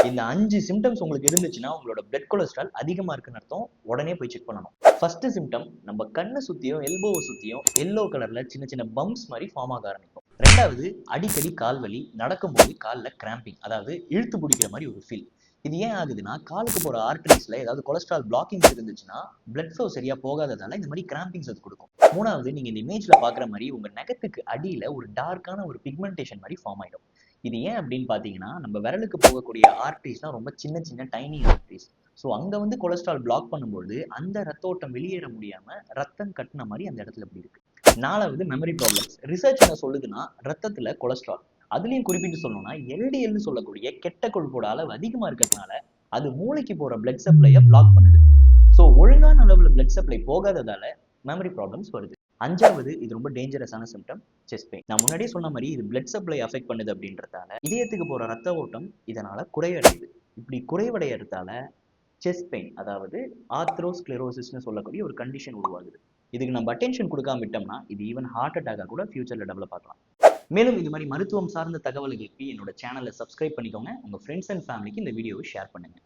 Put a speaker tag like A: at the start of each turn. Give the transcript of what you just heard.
A: இந்த 5 சிம்டம்ஸ் உங்களுக்கு இருந்துச்சுன்னா உங்களோட பிளட் கொலஸ்ட்ரால் அதிகமா இருக்குன்னு அர்த்தம். உடனே போய் செக் பண்ணணும். ஃபர்ஸ்ட் சிம்டம், நம்ம கண்ணை சுத்தியும் எல்போவை சுத்தியும் எல்லோ கலர்ல சின்ன சின்ன பம்ப்ஸ் மாதிரி ஃபார்ம் ஆக ஆரம்பிக்கும். ரெண்டாவது, அடிக்கடி கால் வலி, நடக்கும்போது காலில் கிராம்பிங், அதாவது இழுத்து பிடிக்கிற மாதிரி ஒரு ஃபீல். இது ஏன் ஆகுதுன்னா, காலுக்கு போற ஆர்டரிஸ்ல ஏதாவது கொலஸ்ட்ரால் பிளாக்கிங் இருந்துச்சுன்னா பிளட் ஃப்ளோ சரியா போகாததால இந்த மாதிரி கிராம்பிங்ஸ் அது கொடுக்கும். மூணாவது, நீங்க இந்த இமேஜ்ல பாக்குற மாதிரி உங்க நகத்துக்கு அடியில ஒரு டார்க்கான ஒரு பிக்மெண்டேஷன் மாதிரி ஃபார்ம் ஆயிடும். இது ஏன் அப்படின்னு பாத்தீங்கன்னா, நம்ம விரலுக்கு போகக்கூடிய ஆர்டரிஸ் தான் ரொம்ப சின்ன சின்ன டைனி ஆர்டரிஸ். ஸோ அங்க வந்து கொலஸ்ட்ரால் பிளாக் பண்ணும்போது அந்த ரத்த ஓட்டம் வெளியேற முடியாம ரத்தம் கட்டின மாதிரி அந்த இடத்துல இப்படி இருக்கு. நாலாவது, மெமரி ப்ராப்ளம்ஸ். ரிசர்ச் என்ன சொல்லுதுன்னா, ரத்தத்துல கொலஸ்ட்ரால், அதுலயும் குறிப்பிட்டு சொல்லணும்னா எல்டிஎல்னு சொல்லக்கூடிய கெட்ட கொழுப்போட அளவு அதிகமா இருக்கிறதுனால அது மூளைக்கு போற பிளட் சப்ளையை பிளாக் பண்ணுது. ஸோ ஒழுங்கான அளவுல பிளட் சப்ளை போகாததால மெமரி ப்ராப்ளம்ஸ் வருது. அஞ்சாவது, இது ரொம்ப டேஞ்சரஸான சிம்டம், செஸ்ட் பெயின். நான் முன்னாடியே சொன்ன மாதிரி இது பிளட் சப்ளை அஃபெக்ட் பண்ணுது அப்படின்றதால இதயத்துக்கு போற ரத்த ஓட்டம் இதனால குறைவடையுது. இப்படி குறைவடையறதால செஸ்ட் பெயின், அதாவது ஆர்த்ரோஸ்க்ளெரோசிஸ்னு சொல்லக்கூடிய ஒரு கண்டிஷன் உருவாகுது. இதுக்கு நம்ம அட்டென்ஷன் கொடுக்காம விட்டோம்னா இது ஈவன் ஹார்ட் அட்டாக்கா கூட ஃபியூச்சர்ல டெவலப் ஆகலாம். மேலும் இது மாதிரி மருத்துவம் சார்ந்த தகவல்களுக்கு என்னோட சேனலை சப்ஸ்கிரைப் பண்ணிக்கோங்க. உங்க ஃப்ரெண்ட்ஸ் அண்ட் ஃபேமிலிக்கு இந்த வீடியோவை ஷேர் பண்ணுங்க.